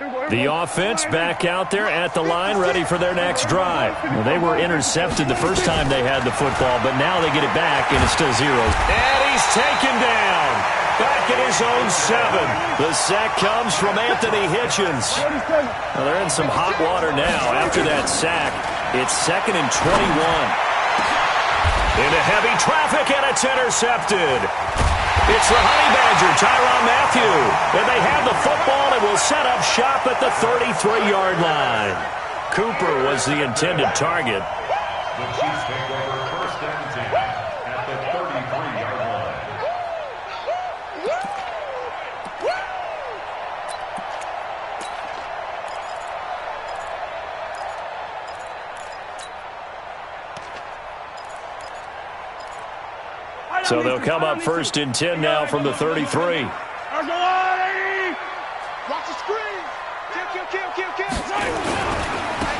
The offense back out there at the line, ready for their next drive. Well, they were intercepted the first time they had the football, but now they get it back, and it's still 0. And he's taken down. Back at his own 7. The sack comes from Anthony Hitchens. Well, they're in some hot water now. After that sack, it's 2nd and 21. Into heavy traffic, and it's intercepted. It's the Honey Badger, Tyrann Mathieu. And they have the football and will set up shop at the 33-yard line. Cooper was the intended target. The Chiefs take over 1st and 10 at the 33-yard line. So they'll come up 1st and 10 now from the 33.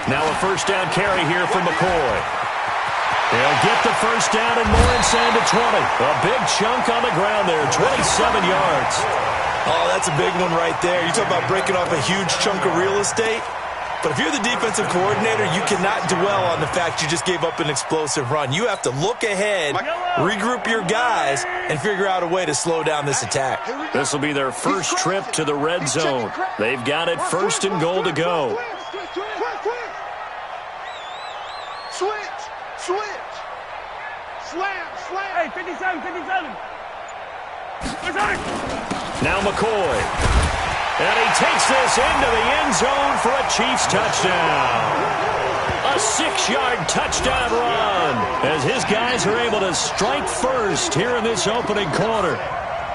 Now a 1st down carry here from McCoy. They'll get the 1st down and more inside the 20. A big chunk on the ground there, 27 yards. Oh, that's a big one right there. You talk about breaking off a huge chunk of real estate. But if you're the defensive coordinator, you cannot dwell on the fact you just gave up an explosive run. You have to look ahead, regroup your guys, and figure out a way to slow down this attack. This will be their first trip to the red zone. They've got it 1st and goal to go. Switch. Slam. Hey, 57. Now McCoy. And he takes this into the end zone for a Chiefs touchdown. A 6-yard touchdown run as his guys are able to strike first here in this opening quarter.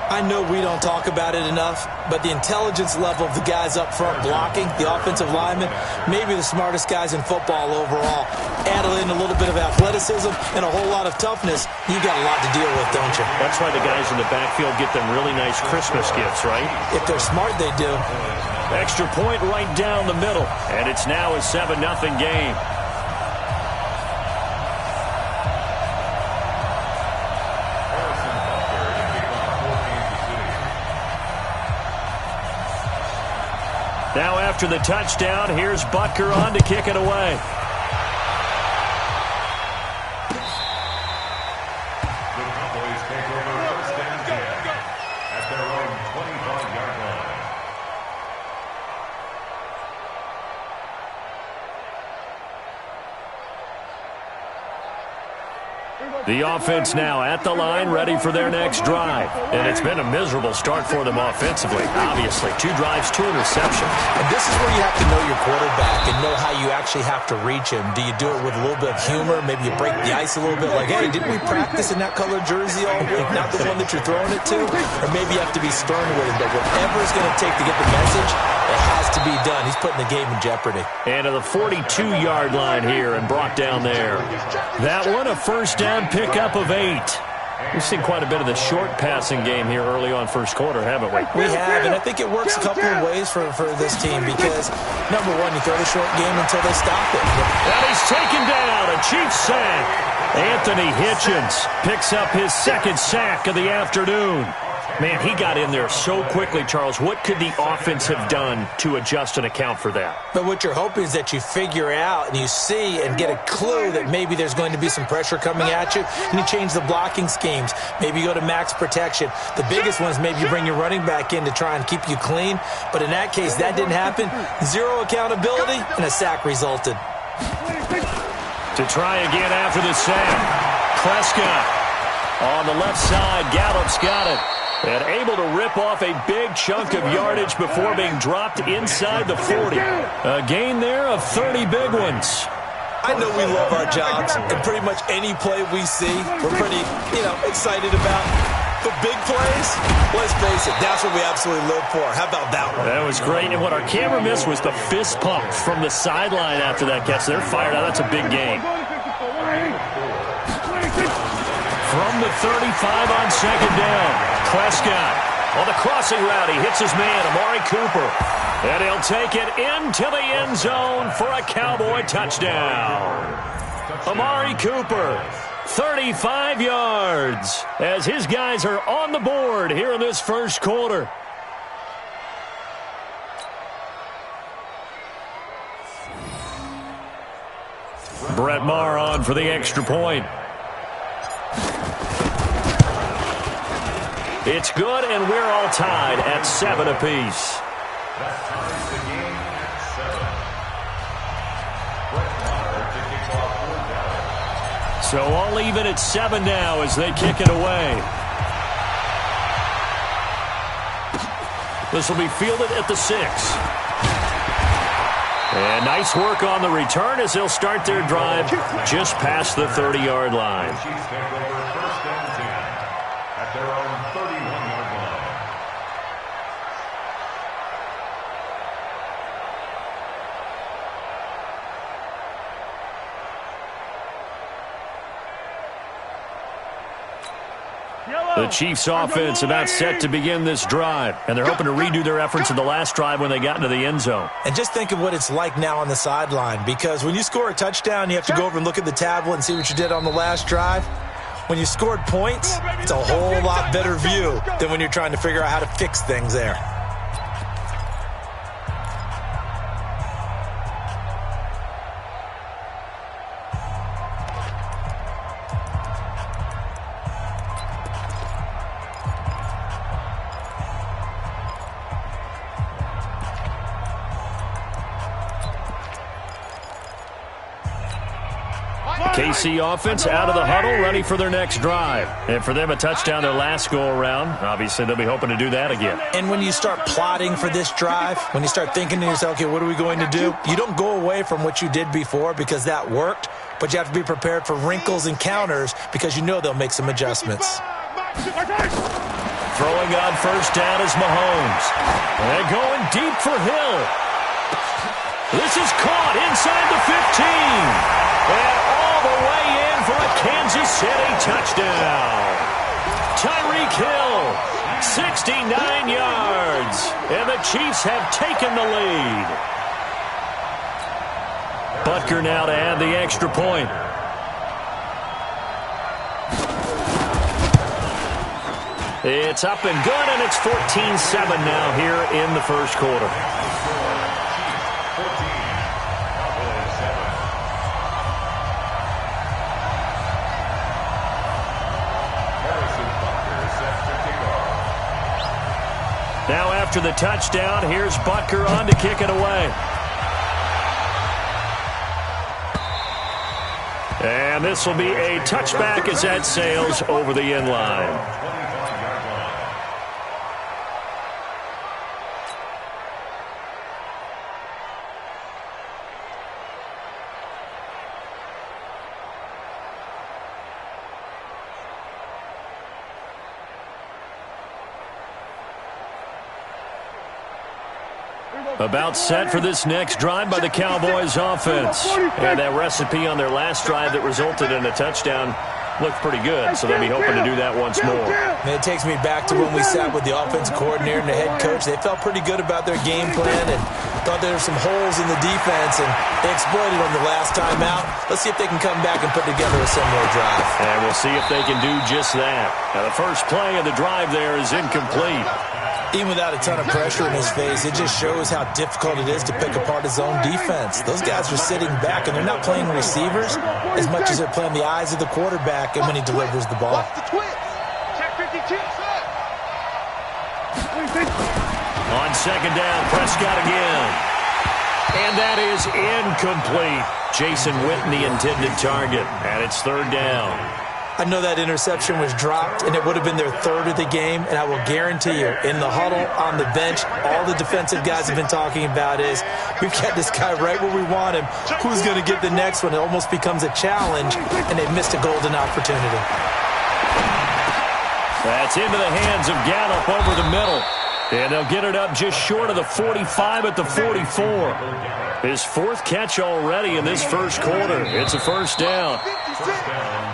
I know we don't talk about it enough, but the intelligence level of the guys up front blocking, the offensive linemen, maybe the smartest guys in football overall. Add in a little bit of athleticism and a whole lot of toughness, you got a lot to deal with, don't you? That's why the guys in the backfield get them really nice Christmas gifts, right? If they're smart, they do. Extra point right down the middle, and it's now a 7-0 game. Now after the touchdown, here's Butker on to kick it away. The Cowboys take over 1st and 10 at their own 25-yard line. The offense now at the line, ready for their next drive. And it's been a miserable start for them offensively, obviously. 2 drives, 2 interceptions. And this is where you have to know your quarterback and know how you actually have to reach him. Do you do it with a little bit of humor? Maybe you break the ice a little bit like, hey, didn't we practice in that colored jersey all week? Not the one that you're throwing it to? Or maybe you have to be stern with him. But whatever it's going to take to get the message, it has to be done. He's putting the game in jeopardy. And to the 42-yard line here and brought down there. That one, a 1st down pickup of 8. We've seen quite a bit of the short passing game here early on 1st quarter, haven't we? We have, and I think it works a couple of ways for this team because, number one, you throw the short game until they stop it. And he's taken down, a Chiefs sack. Anthony Hitchens picks up his 2nd sack of the afternoon. Man, he got in there so quickly, Charles. What could the offense have done to adjust and account for that? But what you're hoping is that you figure out and you see and get a clue that maybe there's going to be some pressure coming at you, and you change the blocking schemes. Maybe you go to max protection. The biggest one is maybe you bring your running back in to try and keep you clean. But in that case, that didn't happen. 0 accountability, and a sack resulted. To try again after the sack, Prescott on the left side. Gallup's got it. And able to rip off a big chunk of yardage before being dropped inside the 40. A gain there of 30 big ones. I know we love our jobs, and pretty much any play we see, we're pretty, excited about. But big plays, let's face it, that's what we absolutely live for. How about that one? That was great. And what our camera missed was the fist pump from the sideline after that catch. They're fired out. That's a big game. From the 35 on 2nd down, Prescott on the crossing route. He hits his man, Amari Cooper. And he'll take it into the end zone for a Cowboy touchdown. Amari Cooper, 35 yards, as his guys are on the board here in this 1st quarter. Brett Maher on for the extra point. It's good, and we're all tied at 7 apiece. That ties the game at 7. Brett Maher to kick off for Dallas. So all even at 7 now as they kick it away. This will be fielded at the 6. And nice work on the return as they'll start their drive just past the 30-yard line. The Chiefs take over 1st and 10 at their own 31-yard line. The Chiefs offense about set to begin this drive, and they're hoping to redo their efforts in the last drive when they got into the end zone. And just think of what it's like now on the sideline, because when you score a touchdown, you have to go over and look at the tablet and see what you did on the last drive. When you scored points, it's a whole lot better view than when you're trying to figure out how to fix things there. KC offense out of the huddle, ready for their next drive. And for them, a touchdown their last go-around. Obviously, they'll be hoping to do that again. And when you start plotting for this drive, when you start thinking to yourself, okay, what are we going to do? You don't go away from what you did before because that worked, but you have to be prepared for wrinkles and counters because you know they'll make some adjustments. Throwing on first down is Mahomes. They're going deep for Hill. This is caught inside the 15. And all the way in for a Kansas City touchdown. Tyreek Hill, 69 yards. And the Chiefs have taken the lead. Butker now to add the extra point. It's up and good, and it's 14-7 now here in the first quarter. Now after the touchdown, here's Butker on to kick it away. And this will be a touchback as that sails over the end line. About set for this next drive by the Cowboys offense. And that recipe on their last drive that resulted in a touchdown looked pretty good, so they'll be hoping to do that once more. And it takes me back to when we sat with the offensive coordinator and the head coach. They felt pretty good about their game plan and thought there were some holes in the defense, and they exploited them the last time out. Let's see if they can come back and put together a similar drive. And we'll see if they can do just that. Now, the first play of the drive there is incomplete. Even without a ton of pressure in his face, it just shows how difficult it is to pick apart his own defense. Those guys are sitting back, and they're not playing receivers as much as they're playing the eyes of the quarterback and when he delivers the ball. On second down, Prescott again. And that is incomplete. Jason Witten, the intended target, and it's third down. I know that interception was dropped, and it would have been their third of the game, and I will guarantee you, in the huddle, on the bench, all the defensive guys have been talking about is, we've got this guy right where we want him. Who's going to get the next one? It almost becomes a challenge, and they've missed a golden opportunity. That's into the hands of Gallup over the middle. And they'll get it up just short of the 45 at the 44. His fourth catch already in this first quarter. It's a first down.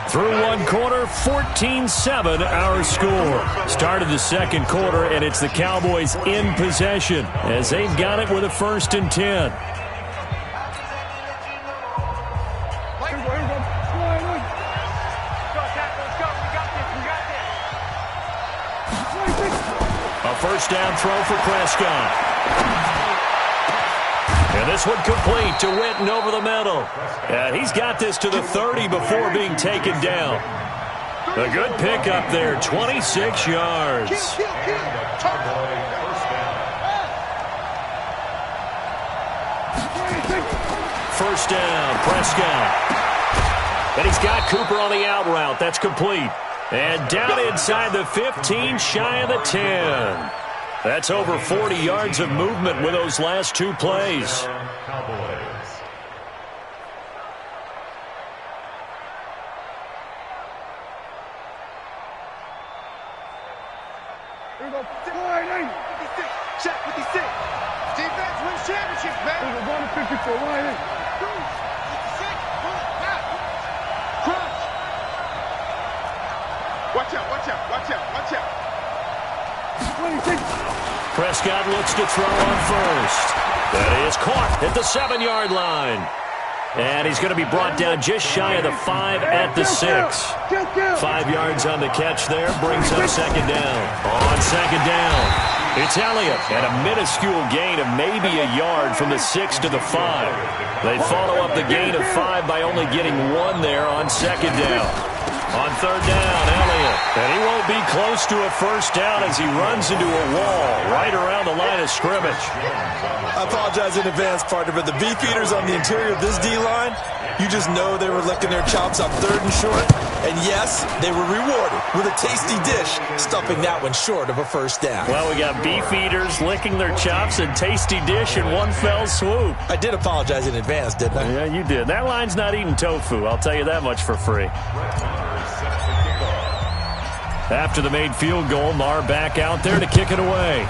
Through one quarter, 14-7 our score. Started the second quarter, and it's the Cowboys in possession as they've got it with a 1st and 10. A first down throw for Prescott. And this one complete to Witten over the middle. And he's got this to the 30 before being taken down. A good pickup there, 26 yards. First down, Prescott. And he's got Cooper on the out route. That's complete. And down inside the 15, shy of the 10. That's over 40 yards of movement with those last two plays. Here we go. 56. Check 56. Defense wins championships, man. Here we go. 154. Line in. 56. Crunch. Watch out, watch out, watch out, watch out. 26. Prescott looks to throw on first. That is caught at the 7-yard line. And he's going to be brought down just shy of the 5 at the 6. 5 yards on the catch there, brings up second down. On second down, it's Elliott at a minuscule gain of maybe a yard from the 6 to the 5. They follow up the gain of 5 by only getting 1 there on second down. On third down, Elliott. And he won't be close to a first down as he runs into a wall right around the line of scrimmage. I apologize in advance, partner, but the beefeaters on the interior of this D-line, you just know they were licking their chops on third and short. And yes, they were rewarded with a tasty dish, stuffing that one short of a first down. Well, we got beefeaters licking their chops and tasty dish in one fell swoop. I did apologize in advance, didn't I? Yeah, you did. That line's not eating tofu. I'll tell you that much for free. After the made field goal, Marr back out there to kick it away.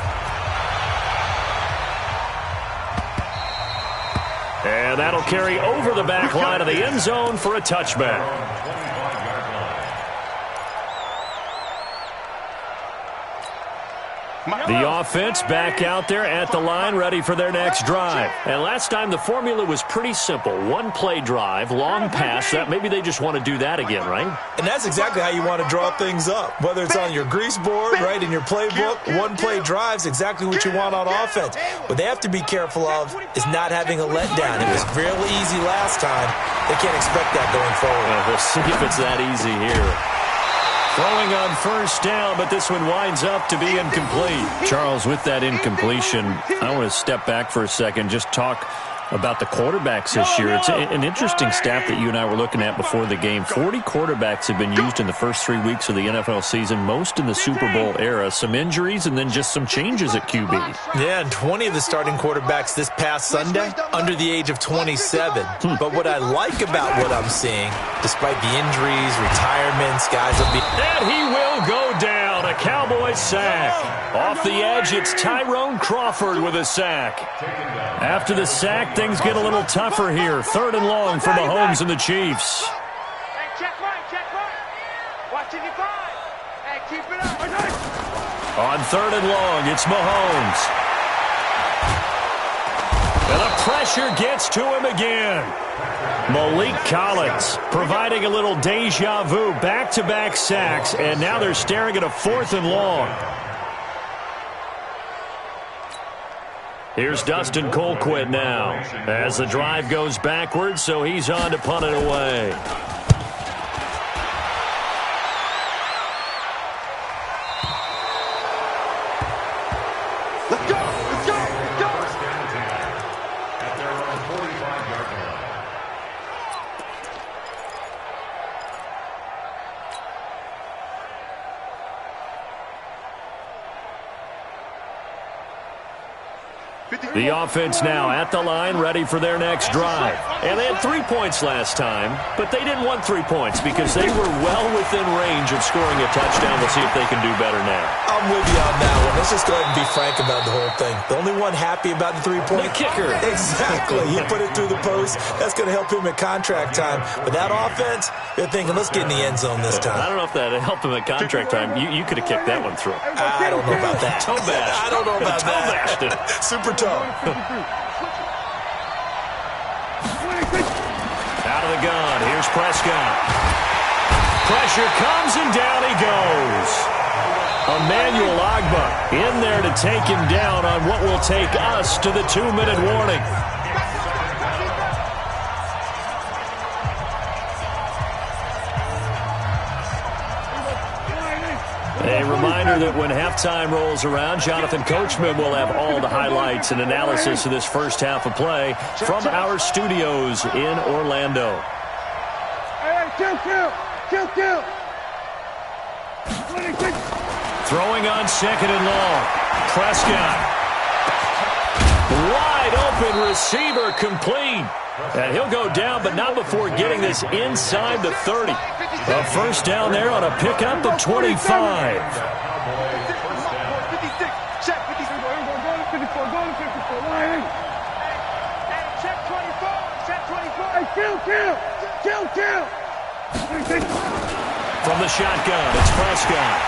And that'll carry over the back line of the end zone for a touchback. The offense back out there at the line, ready for their next drive. And last time the formula was pretty simple. One play drive, long pass. That maybe they just want to do that again, right? And that's exactly how you want to draw things up. Whether it's on your grease board, right, in your playbook, one play drive's exactly what you want on offense. What they have to be careful of is not having a letdown. It was fairly easy last time. They can't expect that going forward. We'll see if it's that easy here. Throwing on first down, but this one winds up to be incomplete. Charles, with that incompletion, I want to step back for a second, just talk about the quarterbacks this year. It's an interesting stat that you and I were looking at before the game. 40 quarterbacks have been used in the first 3 weeks of the NFL season, most in the Super Bowl era. Some injuries and then just some changes at QB. Yeah, and 20 of the starting quarterbacks this past Sunday under the age of 27. But what I like about what I'm seeing, despite the injuries, retirements, guys will be... And he will go down. A Cowboys sack. Off the edge, it's Tyrone Crawford with a sack. After the sack, things get a little tougher here. Third and long for Mahomes and the Chiefs. Hey, check right. Watching your five. Hey, keep it up. On third and long, it's Mahomes. And the pressure gets to him again. Malik Collins providing a little deja vu, back-to-back sacks, and now they're staring at a fourth and long. Here's Dustin Colquitt now as the drive goes backwards, so he's on to punt it away. Let's go, let's go, let's go. At their own 45-yard line. The offense now at the line, ready for their next drive. And they had 3 points last time, but they didn't want 3 points because they were well within range of scoring a touchdown. We'll see if they can do better now. I'm with you on that one. Let's just go ahead and be frank about the whole thing. The only one happy about the 3-point... The kicker. Exactly. He put it through the post. That's going to help him at contract time. But that offense, they're thinking, let's get in the end zone this time. I don't know if that helped him at contract time. You could have kicked that one through. I don't know about that. Toe bash. I don't know about Toe bashed it. that. Super toe. Out of the gun, here's Prescott. Pressure comes and down he goes. Emmanuel Ogbah in there to take him down on what will take us to the 2-minute warning. A reminder that when halftime rolls around, Jonathan Coachman will have all the highlights and analysis of this first half of play from our studios in Orlando. Hey, kill. Throwing on second and long. Prescott. Wide open receiver complete. And he'll go down, but not before getting this inside the 30. A first down there on a pickup of 25. Kill. From the shotgun, it's Prescott.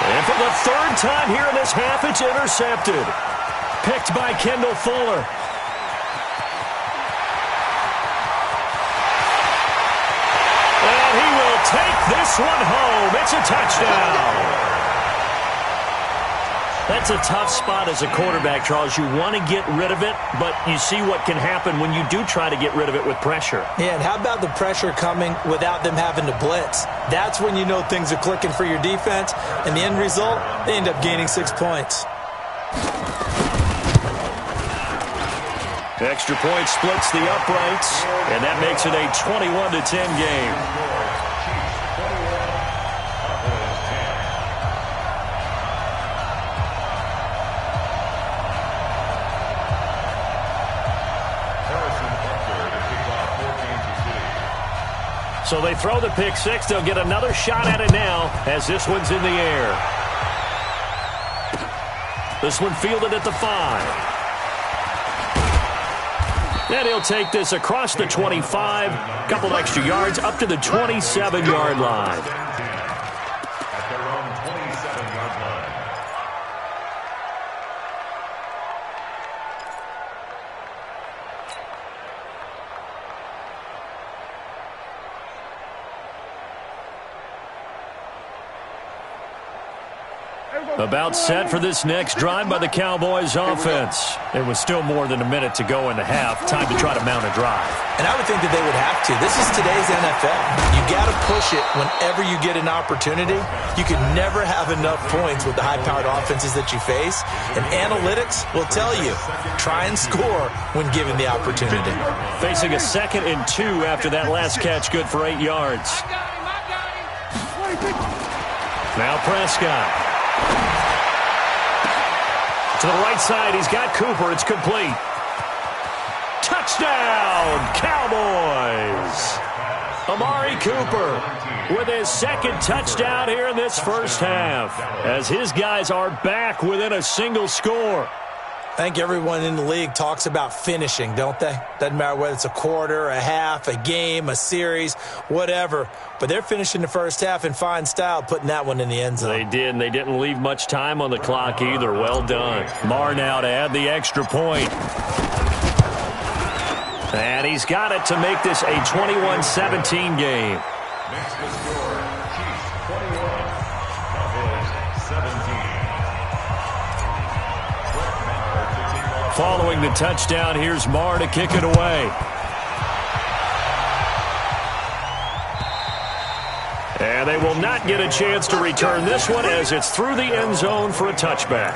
And for the third time here in this half, it's intercepted. Picked by Kendall Fuller. And he will take this one home. It's a touchdown. That's a tough spot as a quarterback, Charles. You want to get rid of it, but you see what can happen when you do try to get rid of it with pressure. Yeah, and how about the pressure coming without them having to blitz? That's when you know things are clicking for your defense, and the end result, they end up gaining 6 points. Extra point splits the uprights, and that makes it a 21-10 game. So they throw the pick six. They'll get another shot at it now as this one's in the air. This one fielded at the 5. And he'll take this across the 25, a couple extra yards up to the 27-yard line. At their own 27-yard line. About set for this next drive by the Cowboys offense. There was still more than a minute to go in the half. Time to try to mount a drive. And I would think that they would have to. This is today's NFL. You got to push it whenever you get an opportunity. You can never have enough points with the high-powered offenses that you face. And analytics will tell you, try and score when given the opportunity. Facing a 2nd and 2 after that last catch, good for 8 yards. Now Prescott. To the right side, he's got Cooper. It's complete. Touchdown, Cowboys! Amari Cooper with his 2nd touchdown here in this first half, as his guys are back within a single score. I think everyone in the league talks about finishing, don't they? Doesn't matter whether it's a quarter, a half, a game, a series, whatever. But they're finishing the first half in fine style, putting that one in the end zone. They did, and they didn't leave much time on the clock either. Well done. Marr now to add the extra point. And he's got it to make this a 21-17 game. Makes the score Chiefs 21, Cowboys 17. Following the touchdown, here's Marr to kick it away. And they will not get a chance to return this one as it's through the end zone for a touchback.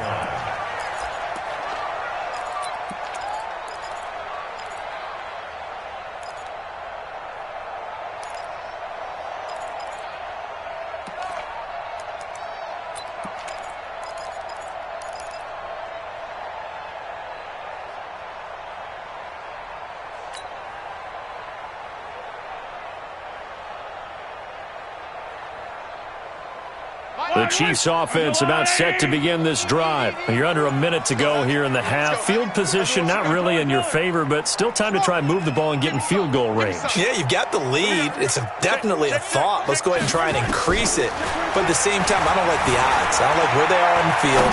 The Chiefs offense about set to begin this drive. You're under a minute to go here in the half. Field position not really in your favor, but still time to try and move the ball and get in field goal range. Yeah, you've got the lead. It's definitely a thought. Let's go ahead and try and increase it. But at the same time, I don't like the odds. I don't like where they are on the field.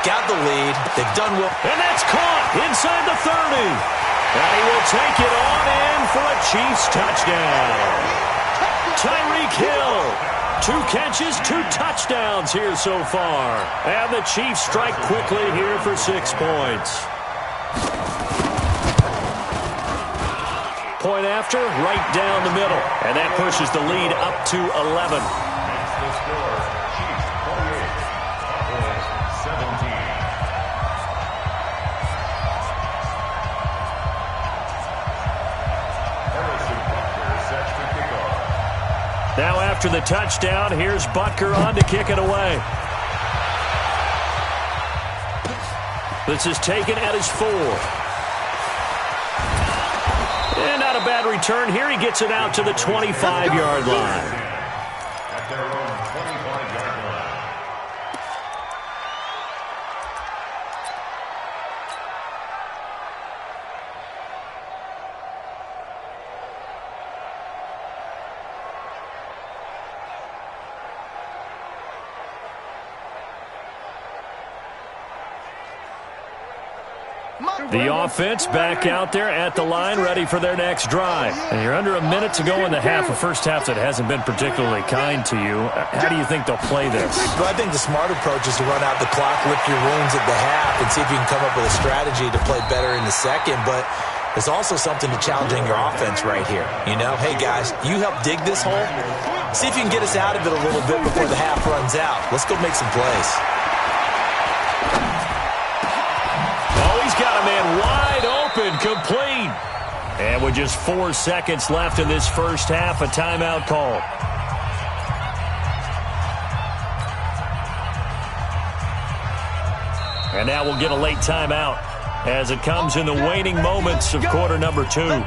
Got the lead. They've done well. And that's caught inside the 30. And he will take it on in for a Chiefs touchdown. Tyreek Hill. 2 catches, 2 touchdowns here so far. And the Chiefs strike quickly here for 6 points. Point after, right down the middle. And that pushes the lead up to 11. Makes the score Chiefs after the touchdown. Here's Butker on to kick it away. This is taken at his 4. And not a bad return here. He gets it out to the 25-yard line. At their own 25-yard line. The offense back out there at the line, ready for their next drive. And you're under a minute to go in the half, a first half that hasn't been particularly kind to you. How do you think they'll play this? Well, I think the smart approach is to run out the clock, lick your wounds at the half, and see if you can come up with a strategy to play better in the second. But there's also something to challenging your offense right here. You know, hey, guys, you help dig this hole. See if you can get us out of it a little bit before the half runs out. Let's go make some plays. Got a man wide open, complete. And with just 4 seconds left in this first half, a timeout call. And now we'll get a late timeout as it comes in the waning moments of quarter number 2.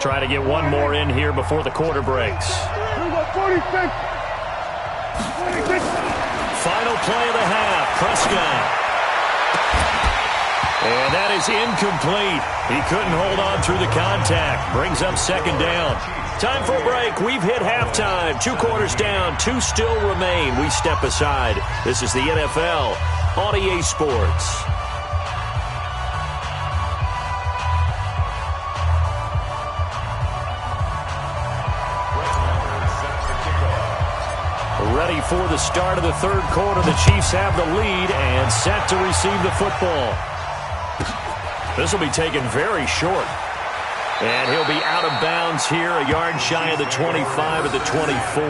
Try to get one more in here before the quarter breaks. 46. Final play of the half, Prescott. And that is incomplete. He couldn't hold on through the contact. Brings up second down. Time for a break. We've hit halftime. 2 quarters down, 2 still remain. We step aside. This is the NFL on EA Sports. Ready for the start of the third quarter. The Chiefs have the lead and set to receive the football. This will be taken very short. And he'll be out of bounds here, a yard shy of the 25 at the 24.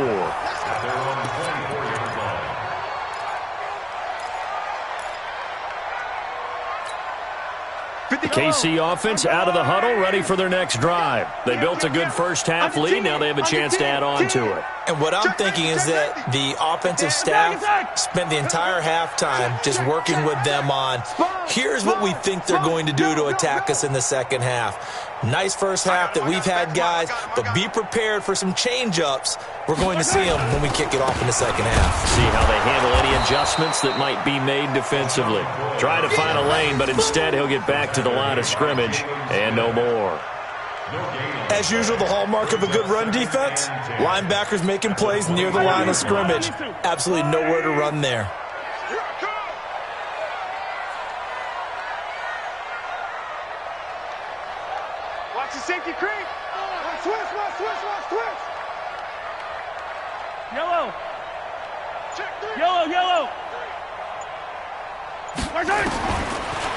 The KC offense out of the huddle, ready for their next drive. They built a good first half lead. Now they have a chance to add on to it. And what I'm thinking is that the offensive staff spent the entire halftime just working with them on, here's what we think they're going to do to attack us in the second half. Nice first half that we've had, guys, but be prepared for some change-ups. We're going to see them when we kick it off in the second half. See how they handle any adjustments that might be made defensively. Try to find a lane, but instead he'll get back to the line of scrimmage and no more. As usual, the hallmark of a good run defense, linebackers making plays near the line of scrimmage. Absolutely nowhere to run there. Watch the safety creep. Watch twist. Yellow. Yellow. Watch it.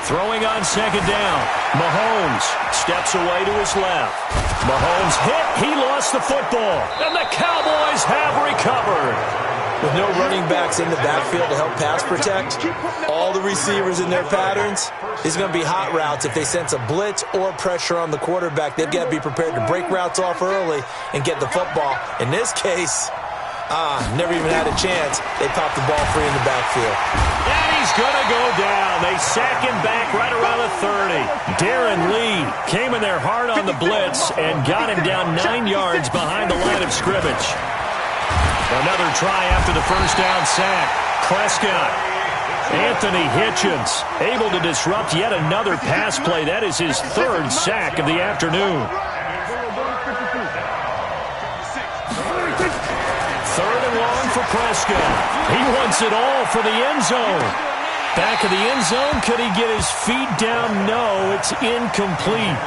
Throwing on second down. Mahomes steps away to his left. Mahomes hit. He lost the football. And the Cowboys have recovered. With no running backs in the backfield to help pass protect, all the receivers in their patterns, it's going to be hot routes. If they sense a blitz or pressure on the quarterback, they've got to be prepared to break routes off early and get the football. In this case, never even had a chance. They popped the ball free in the backfield. And he's going to go down. They sack him back right around the 30. Darren Lee came in there hard on the blitz and got him down 9 yards behind the line of scrimmage. Another try after the first down sack. Prescott. Anthony Hitchens able to disrupt yet another pass play. That is his 3rd sack of the afternoon. 3rd and long for Prescott. He wants it all for the end zone. Back of the end zone. Could he get his feet down? No, it's incomplete.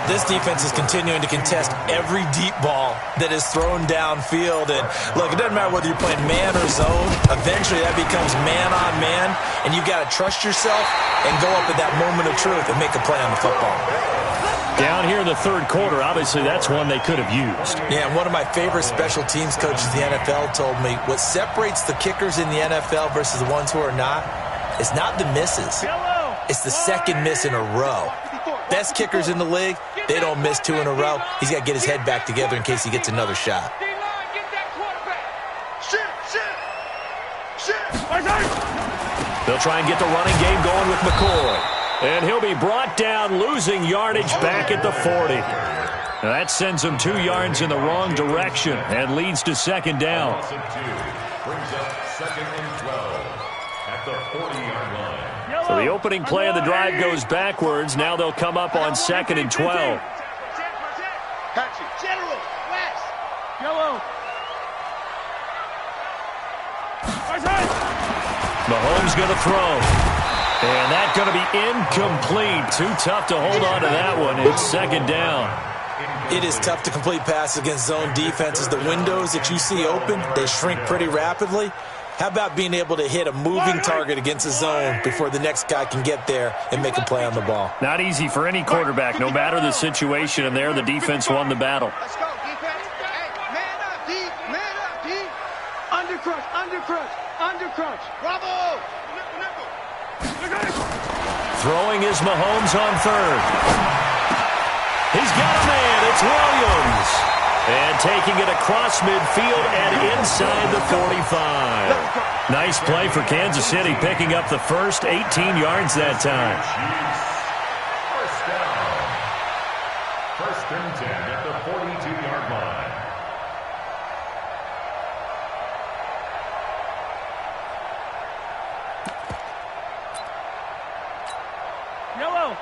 This defense is continuing to contest every deep ball that is thrown downfield. And look, it doesn't matter whether you're playing man or zone. Eventually that becomes man on man. And you've got to trust yourself and go up at that moment of truth and make a play on the football. Down here in the third quarter, obviously that's one they could have used. Yeah, one of my favorite special teams coaches in the NFL told me what separates the kickers in the NFL versus the ones who are not is not the misses. It's the second miss in a row. Best kickers in the league, they don't miss 2 in a row. He's got to get his head back together in case he gets another shot. They'll try and get the running game going with McCoy. And he'll be brought down, losing yardage back at the 40. Now that sends him 2 yards in the wrong direction and leads to second down. Brings up 2nd and 12 at the 40-yard line. So the opening play of the drive goes backwards. Now they'll come up on 2nd and 12. General, West. Yellow. Mahomes going to throw. And that's going to be incomplete. Too tough to hold on to that one. It's second down. It is tough to complete passes against zone defenses. The windows that you see open, they shrink pretty rapidly. How about being able to hit a moving target against a zone before the next guy can get there and make a play on the ball? Not easy for any quarterback, no matter the situation. And there, the defense won the battle. Let's go, defense. Hey, man up, D. Man up, D. Undercrunch, undercrunch, undercrunch. Bravo. Throwing is Mahomes on third. He's got a man. It's Williams. And taking it across midfield and inside the 45. Nice play for Kansas City, picking up the first 18 yards that time. First and 10 at the 42-yard line. Yellow.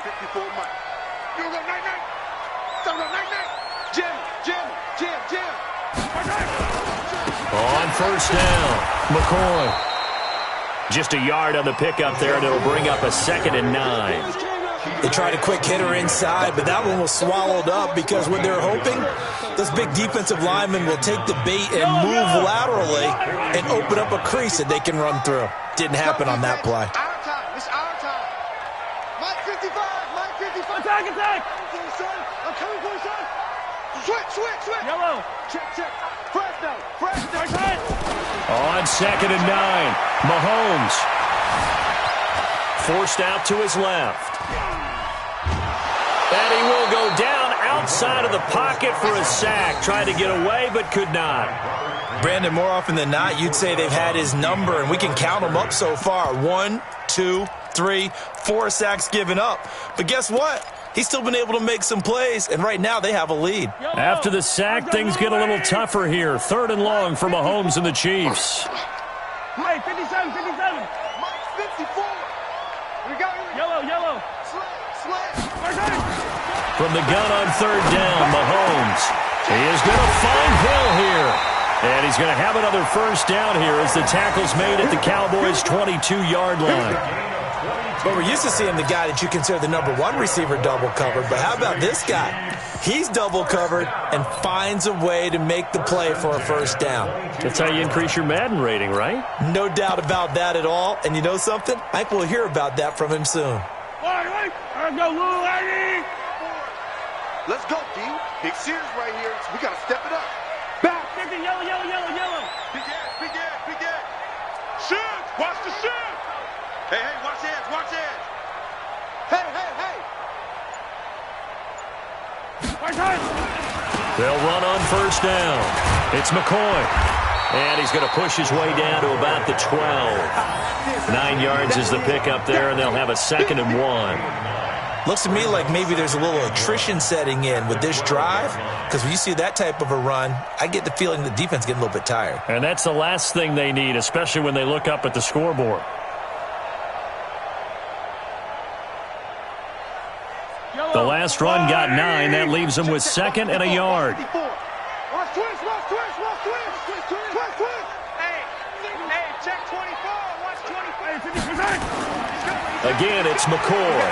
54 Mike. You go night-night. Night-night. Jim. On first down, McCoy. Just a yard on the pickup there, and it'll bring up a 2nd and 9. They tried a quick hitter inside, but that one was swallowed up because what they're hoping, those big defensive linemen will take the bait and move laterally and open up a crease that they can run through. Didn't happen on that play. It's our time. Mike 55. Attack. I'm coming for you, son. Switch. Yellow. Check. Fresh down. On 2nd and 9, Mahomes. Forced out to his left. And he will go down outside of the pocket for a sack. Tried to get away, but could not. Brandon, more often than not, you'd say they've had his number, and we can count them up so far. 1, 2, 3, 4 sacks given up. But guess what? He's still been able to make some plays, and right now they have a lead. After the sack, things get a little tougher here. 3rd and long for Mahomes and the Chiefs. Mike 57. Mike 54. We got yellow. Sled. From the gun on 3rd down, Mahomes. He is going to find Hill here. And he's going to have another first down here as the tackle's made at the Cowboys' 22-yard line. But we're used to seeing the guy that you consider the number 1 receiver double covered. But how about this guy? He's double covered and finds a way to make the play for a first down. That's how you increase your Madden rating, right? No doubt about that at all. And you know something? I think we'll hear about that from him soon. Let's go, D. Big series right here. We got to step it up. Back. Yellow. Big ass. Shoot. Watch the shoot. Hey, watch edge. Hey. They'll run on first down. It's McCoy. And he's going to push his way down to about the 12. 9 yards is the pickup there, and they'll have a 2nd and 1. Looks to me like maybe there's a little attrition setting in with this drive, because when you see that type of a run, I get the feeling the defense is getting a little bit tired. And that's the last thing they need, especially when they look up at the scoreboard. The last run got 9. That leaves them with 2nd and a yard. Watch twist. Hey, check 24. Watch 24. Again, it's McCoy.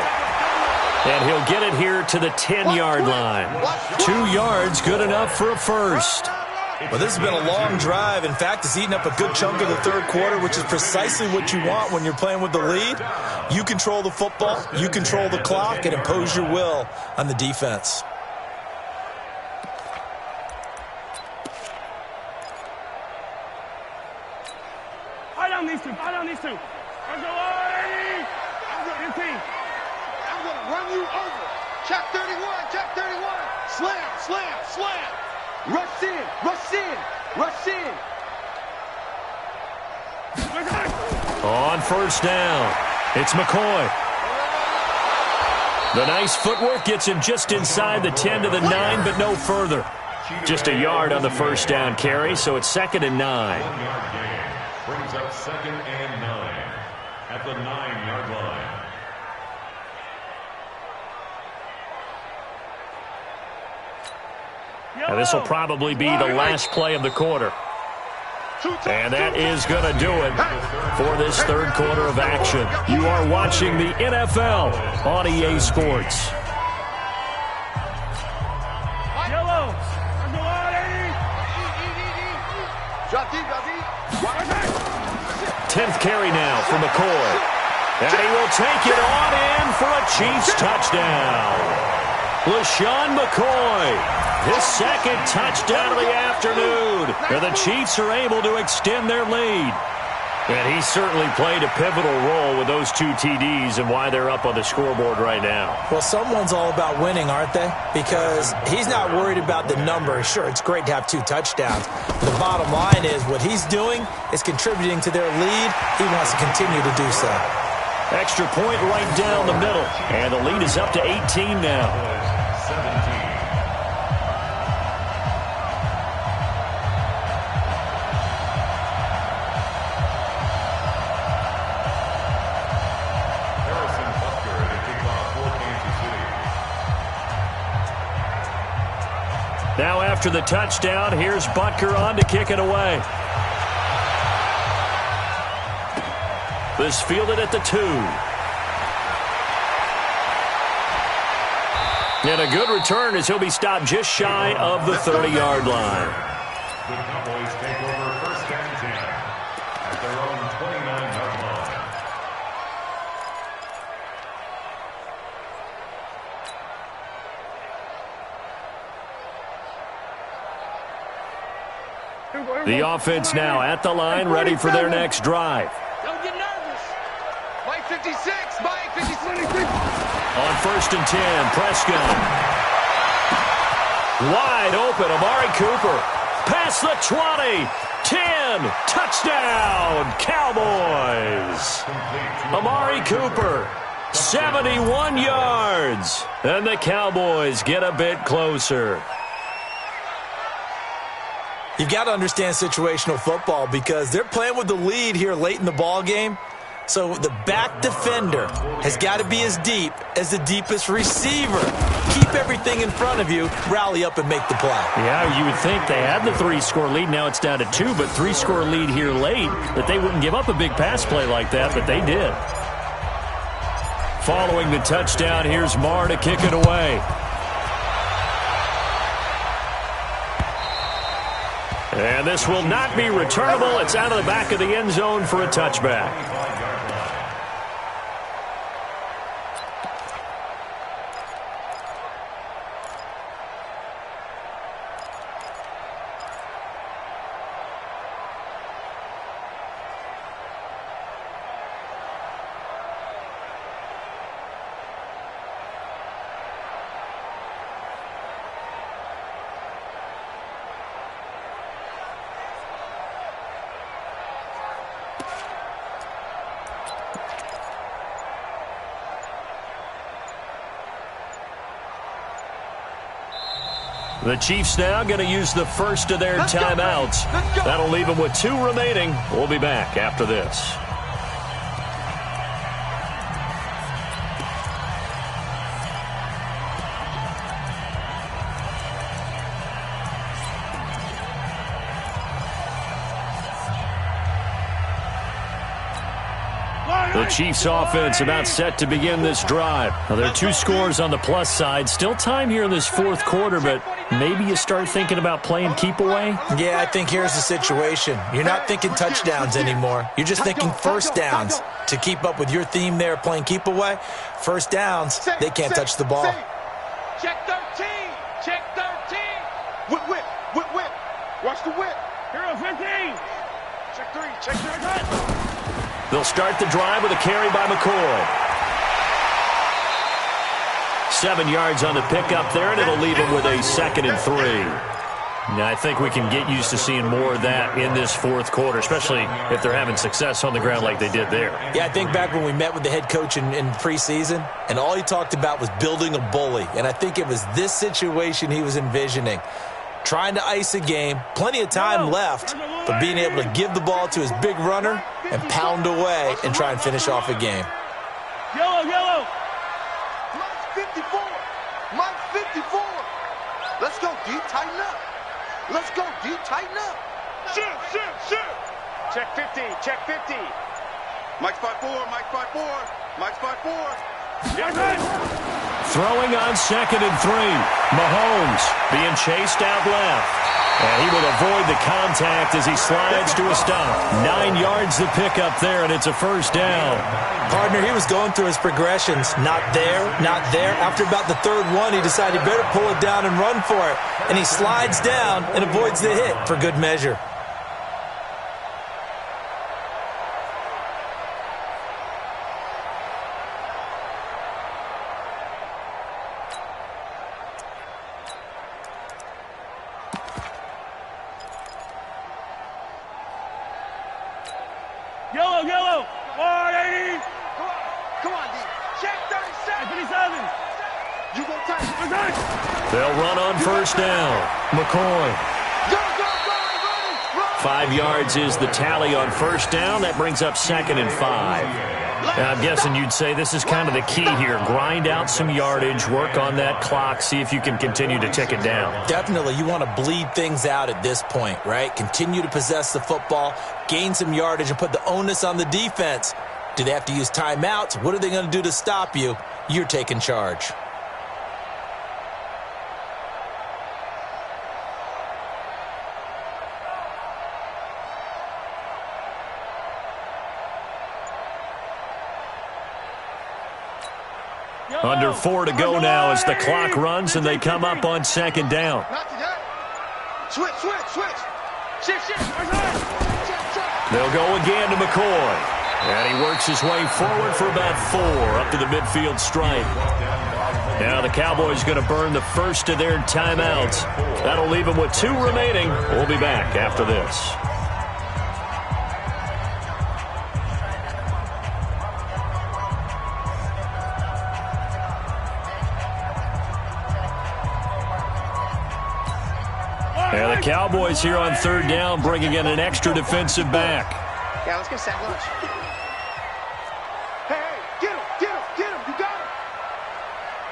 And he'll get it here to the 10-yard line. 2 yards, good enough for a first. Well, this has been a long drive. In fact, it's eaten up a good chunk of the third quarter, which is precisely what you want when you're playing with the lead. You control the football, you control the clock, and impose your will on the defense. I don't need to. I'm going to run you over. Check 31. Slam. Rush in. On first down, it's McCoy. The nice footwork gets him just inside the 10 to the 9, but no further. Just a yard on the first down carry, so it's 2nd and 9. 1-yard gain brings up 2nd and 9 at the 9-yard line. Now, this will probably be the last play of the quarter. And that is going to do it for this third quarter of action. You are watching the NFL on EA Sports. Yellow. 10th carry now for McCoy. And he will take it on in for a Chiefs touchdown. LaShawn McCoy. His second touchdown of the afternoon. And the Chiefs are able to extend their lead. And he certainly played a pivotal role with those 2 TDs and why they're up on the scoreboard right now. Well, someone's all about winning, aren't they? Because he's not worried about the number. Sure, it's great to have 2 touchdowns. The bottom line is what he's doing is contributing to their lead. He wants to continue to do so. Extra point right down the middle. And the lead is up to 18 now. 17. Now after the touchdown, here's Butker on to kick it away. This fielded at the 2. And a good return as he'll be stopped just shy of the 30-yard line. The Cowboys take over 1st and 10 at their own 29-yard line. The offense now at the line, ready for their next drive. Don't get nervous. Mike 56. On 1st and 10, Prescott. Wide open, Amari Cooper. Past the 20. 10. Touchdown, Cowboys. Amari Cooper, 71 yards. And the Cowboys get a bit closer. You've got to understand situational football because they're playing with the lead here late in the ball game. So the back defender has got to be as deep as the deepest receiver. Keep everything in front of you, rally up and make the play. Yeah, you would think they had the 3-score lead. Now it's down to 2, but 3-score lead here late, that they wouldn't give up a big pass play like that, but they did. Following the touchdown, here's Marr to kick it away. And this will not be returnable. It's out of the back of the end zone for a touchback. The Chiefs now going to use the first of their timeouts. That'll leave them with 2 remaining. We'll be back after this. The Chiefs offense about set to begin this drive. Now, there are 2 scores on the plus side. Still time here in this fourth quarter, but maybe you start thinking about playing keep away? Yeah, I think here's the situation. You're not thinking touchdowns anymore. You're just thinking first downs. To keep up with your theme there, playing keep away, first downs, they can't touch the ball. Check 13. Check 13. Whip, whip, whip, whip. Watch the whip. Hero 15. Check 3. Check 3. They'll start the drive with a carry by McCoy. 7 yards on the pickup there, and it'll leave him with a 2nd and 3. Now, I think we can get used to seeing more of that in this fourth quarter, especially if they're having success on the ground like they did there. Yeah, I think back when we met with the head coach in preseason, and all he talked about was building a bully. And I think it was this situation he was envisioning. Trying to ice a game, plenty of time left, but being able to give the ball to his big runner and pound away and try and finish off a game. Yellow, yellow. Mike's 54. Mike's 54. Let's go, D. Tighten up. Let's go, D. Tighten up. Shift, shift, shift. Check 50. Check 50. Mike's 5-4. Mike's 5-4. Mike's 5-4. Yes, Throwing on 2nd and 3. Mahomes being chased out left. And he will avoid the contact as he slides to a stop. 9 yards the pickup there, and it's a first down. Partner, he was going through his progressions. Not there, not there. After about the 3rd one, he decided he better pull it down and run for it. And he slides down and avoids the hit for good measure. Yellow, yellow. 180. Come on, D. Check 37. 57. You go tight. They'll run on first down. McCoy. Go, go, go. Run. 5 yards is the tally on first down. That brings up 2nd and 5. Now, I'm guessing you'd say this is kind of the key here. Grind out some yardage, work on that clock, see if you can continue to tick it down. Definitely, you want to bleed things out at this point, right? Continue to possess the football, gain some yardage, and put the onus on the defense. Do they have to use timeouts? What are they going to do to stop you? You're taking charge. Under 4 to go now as the clock runs and they come up on 2nd down. Switch, switch, switch. Shift, shift. They'll go again to McCoy. And he works his way forward for about 4 up to the midfield stripe. Now the Cowboys going to burn the first of their timeouts. That'll leave them with 2 remaining. We'll be back after this. And the Cowboys here on 3rd down bringing in an extra defensive back. Yeah, let's get sack lunch. Hey, get him, get him, get him. You got him.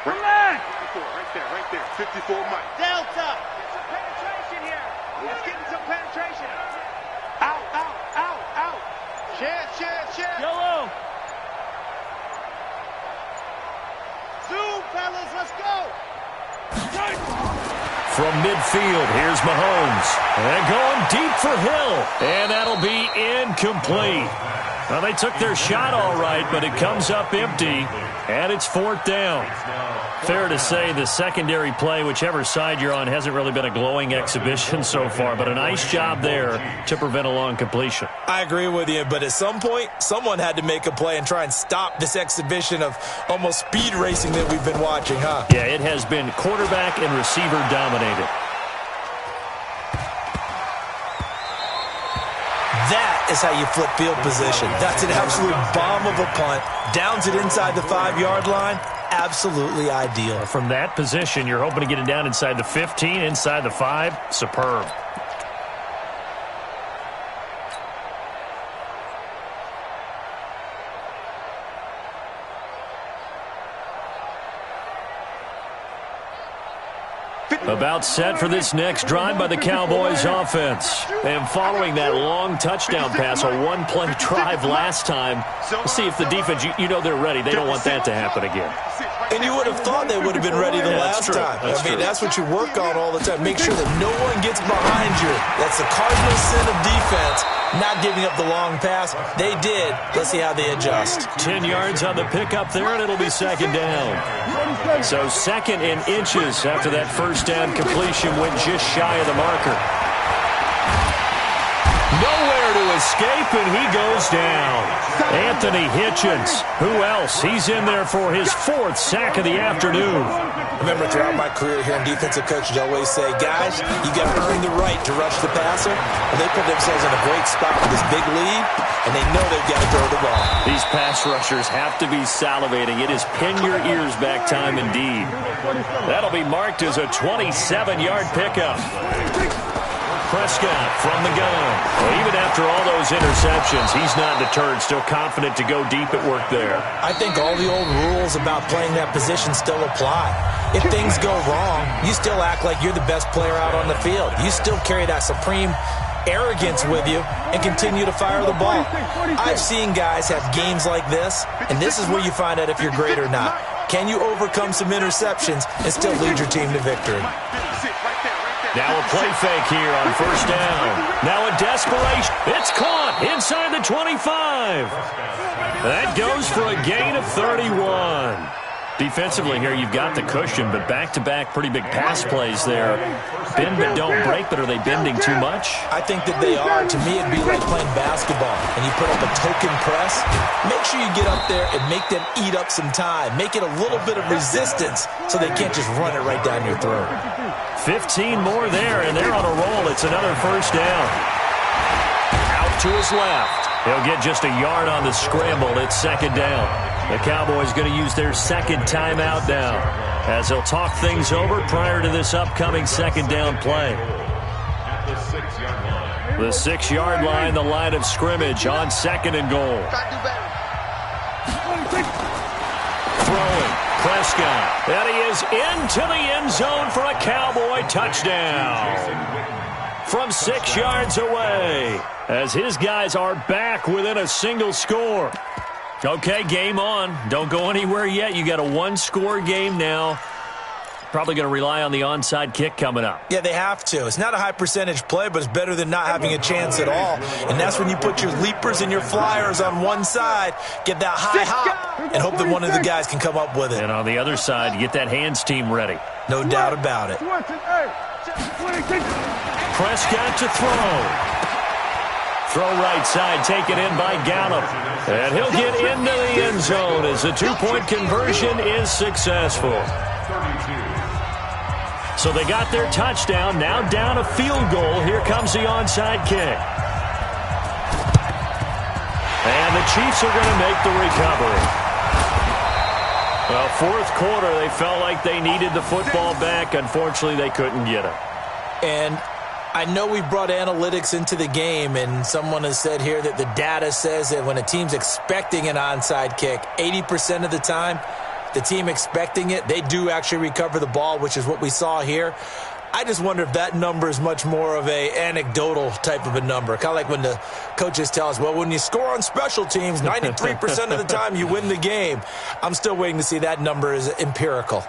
Come back. 54, right there. 54, Mike. Delta. Get some penetration here. Let's get some penetration. Out, out, out, out. Shift. Yellow. Zoom, fellas, let's go. From midfield, here's Mahomes. And going deep for Hill. And that'll be incomplete. Well, they took their shot all right, but it comes up empty. And it's 4th down. Fair to say the secondary play, whichever side you're on, hasn't really been a glowing exhibition so far. But a nice job there to prevent a long completion. I agree with you, but at some point, someone had to make a play and try and stop this exhibition of almost speed racing that we've been watching, huh? Yeah, it has been quarterback and receiver dominated. That is how you flip field position. That's an absolute bomb of a punt. Downs it inside the 5-yard line. Absolutely ideal. From that position, you're hoping to get it down inside the 15, inside the 5. Superb. About set for this next drive by the Cowboys offense. And following that long touchdown pass, a one-play drive last time, we'll see if the defense, you know they're ready. They don't want that to happen again. And you would have thought they would have been ready the last time. That's what you work on all the time. Make sure that no one gets behind you. That's the cardinal sin of defense, not giving up the long pass. They did. Let's see how they adjust. 10 yards on the pickup there, and it'll be second down. So second in inches after that first down completion went just shy of the marker. Nowhere to escape, and he goes down. Anthony Hitchens. Who else? He's in there for his 4th sack of the afternoon. Remember, throughout my career here in defensive coaches, I always say, guys, you got to earn the right to rush the passer. And they put themselves in a great spot with this big lead, and they know they've got to throw the ball. These pass rushers have to be salivating. It is pin your ears back time indeed. That'll be marked as a 27-yard pickup. Prescott from the gun. Well, even after all those interceptions, he's not deterred, still confident to go deep at work there. I think all the old rules about playing that position still apply. If things go wrong, you still act like you're the best player out on the field. You still carry that supreme arrogance with you and continue to fire the ball. I've seen guys have games like this, and this is where you find out if you're great or not. Can you overcome some interceptions and still lead your team to victory? Now a play fake here on first down. Now a desperation. It's caught inside the 25. That goes for a gain of 31. Defensively here, you've got the cushion, but back-to-back pretty big pass plays there. Bend but don't break, but are they bending too much? I think that they are. To me, it'd be like playing basketball, and you put up a token press. Make sure you get up there and make them eat up some time. Make it a little bit of resistance so they can't just run it right down your throat. 15 more there, and they're on a roll. It's another first down. Out to his left. He'll get just a yard on the scramble. It's second down. The Cowboys going to use their second timeout now as they'll talk things over prior to this upcoming second down play. The 6-yard line, the line of scrimmage on second and goal. Throwing, Prescott, and he is into the end zone for a Cowboy touchdown from 6 yards away as his guys are back within a single score. Okay, game on. Don't go anywhere yet. You got a one-score game now. Probably going to rely on the onside kick coming up. Yeah, they have to. It's not a high-percentage play, but it's better than not having a chance at all. And that's when you put your leapers and your flyers on one side, get that high hop, and hope that one of the guys can come up with it. And on the other side, you get that hands team ready. No doubt about it. Prescott to throw. Throw right side, taken in by Gallup. And he'll get into the end zone as the two-point conversion is successful. So they got their touchdown, now down a field goal. Here comes the onside kick. And the Chiefs are going to make the recovery. Well, fourth quarter, they felt like they needed the football back. Unfortunately, they couldn't get it. And I know we brought analytics into the game, and someone has said here that the data says that when a team's expecting an onside kick, 80% of the time, the team expecting it, they do actually recover the ball, which is what we saw here. I just wonder if that number is much more of a anecdotal type of a number. Kind of like when the coaches tell us, well, when you score on special teams, 93% of the time you win the game. I'm still waiting to see that number is empirical.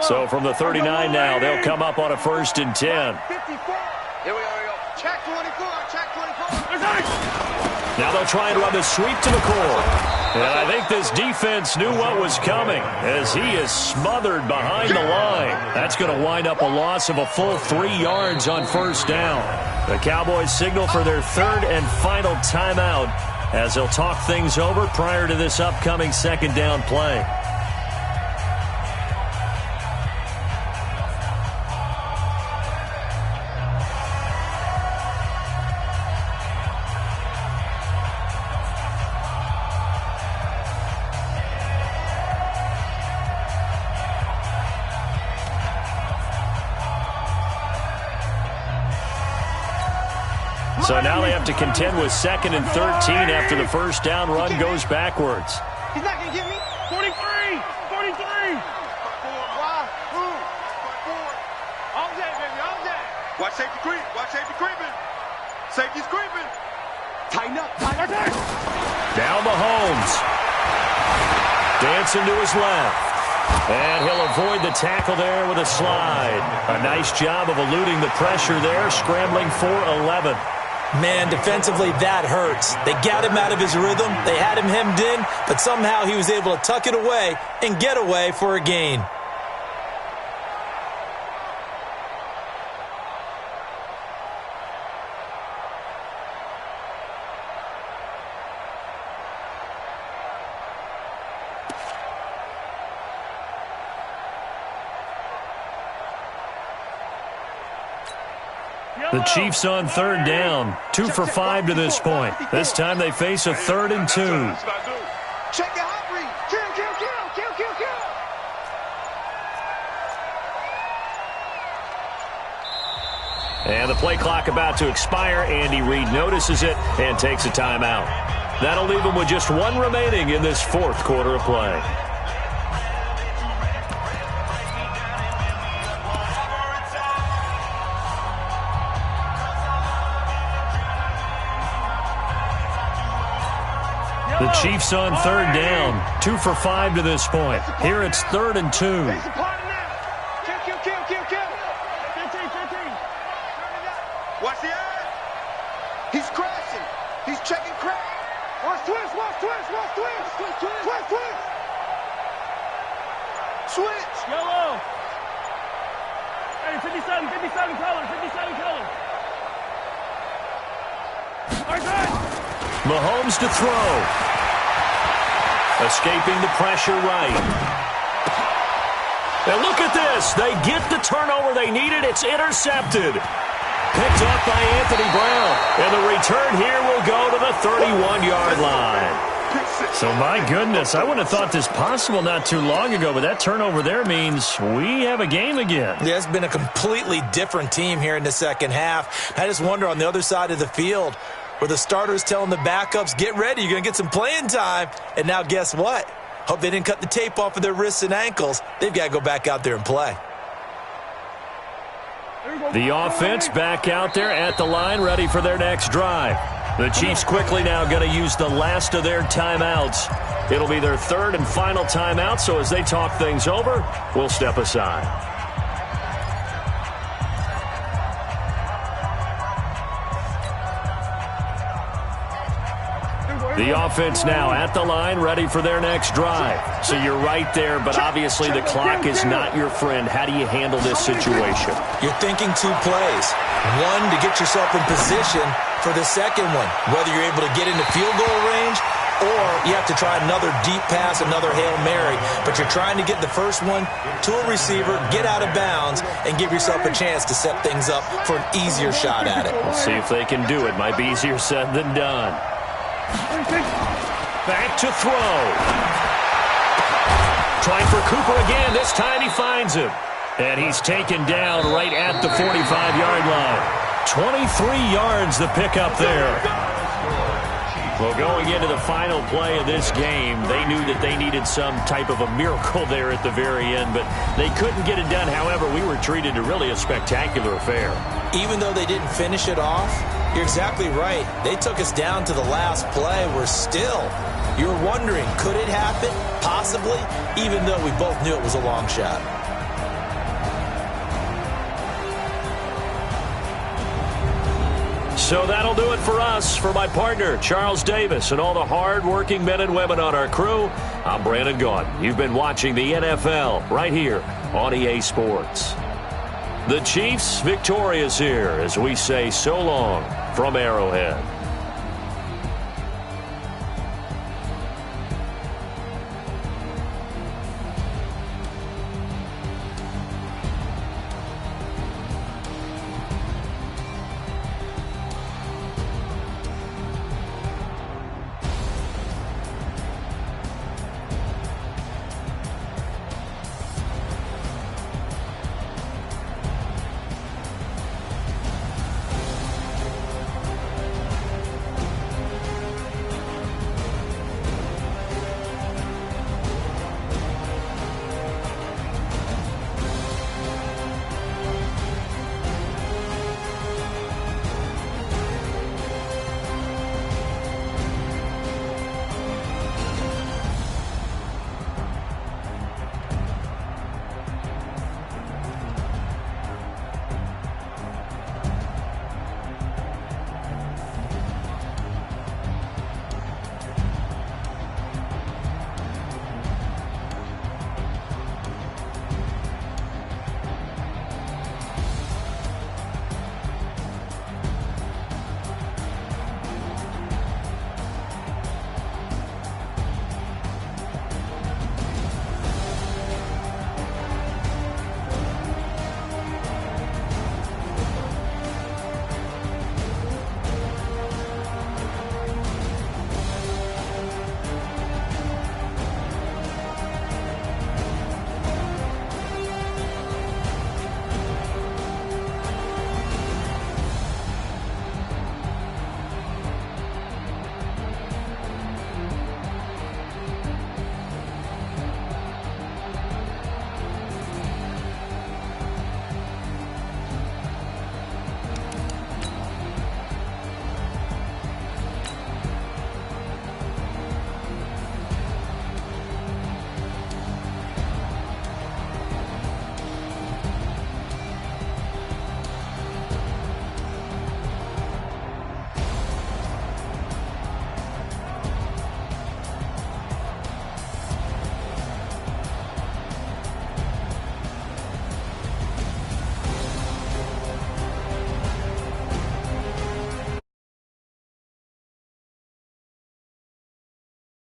So from the 39 now, they'll come up on a 1st and 10. Here we go. Check 24. Check 24. Now they'll try and run the sweep to the core. And I think this defense knew what was coming as he is smothered behind the line. That's going to wind up a loss of a full 3 yards on first down. The Cowboys signal for their third and final timeout as they'll talk things over prior to this upcoming second down play. So now they have to contend with 2nd and 13 after the first down run goes backwards. He's not going to get me. 43. 43. Watch safety creep. Watch safety creeping. Safety's creeping. Tighten up. Tighten up. Now Mahomes. Dancing to his left. And he'll avoid the tackle there with a slide. A nice job of eluding the pressure there, scrambling for 11. Man, defensively, that hurts. They got him out of his rhythm. They had him hemmed in, but somehow he was able to tuck it away and get away for a gain. The Chiefs on third down. 2 for 5 to this point. This time they face a 3rd and 2. Check the hot read. Kill, kill, kill, kill, kill, kill. And the play clock about to expire. Andy Reid notices it and takes a timeout. That'll leave him with just 1 remaining in this 4th quarter of play. The Chiefs on third down. 2 for 5 to this point. Here it's 3rd and 2. Kill, kill, kill, kill, kill. 15. Watch the eye. He's crashing. He's checking crack. Watch twist, watch twist, watch twist. Twist, twist. Twist, twist. Switch. Yellow. Hey, 57 color, 57 color. All right, good. Mahomes to throw. Escaping the pressure right. And look at this. They get the turnover they needed. It's intercepted. Picked up by Anthony Brown. And the return here will go to the 31-yard line. So, my goodness, I wouldn't have thought this possible not too long ago, but that turnover there means we have a game again. Yeah, it's been a completely different team here in the second half. I just wonder on the other side of the field, where the starters telling the backups, get ready, you're going to get some playing time. And now guess what? Hope they didn't cut the tape off of their wrists and ankles. They've got to go back out there and play. The offense back out there at the line, ready for their next drive. The Chiefs quickly now going to use the last of their timeouts. It'll be their 3rd and final timeout, so as they talk things over, we'll step aside. The offense now at the line, ready for their next drive. So you're right there, but obviously the clock is not your friend. How do you handle this situation? You're thinking 2 plays. One, to get yourself in position for the second one, whether you're able to get into field goal range or you have to try another deep pass, another Hail Mary. But you're trying to get the first one to a receiver, get out of bounds, and give yourself a chance to set things up for an easier shot at it. We'll see if they can do it. Might be easier said than done. Back to throw. Trying for Cooper again. This time he finds him. And he's taken down right at the 45-yard line. 23 yards the pickup there. Well, going into the final play of this game, they knew that they needed some type of a miracle there at the very end, but they couldn't get it done. However, we were treated to really a spectacular affair. Even though they didn't finish it off, you're exactly right. They took us down to the last play. We're still, you're wondering, could it happen? Possibly, even though we both knew it was a long shot. So that'll do it for us. For my partner, Charles Davis, and all the hard-working men and women on our crew, I'm Brandon Gaudin. You've been watching the NFL right here on EA Sports. The Chiefs victorious here as we say so long from Arrowhead.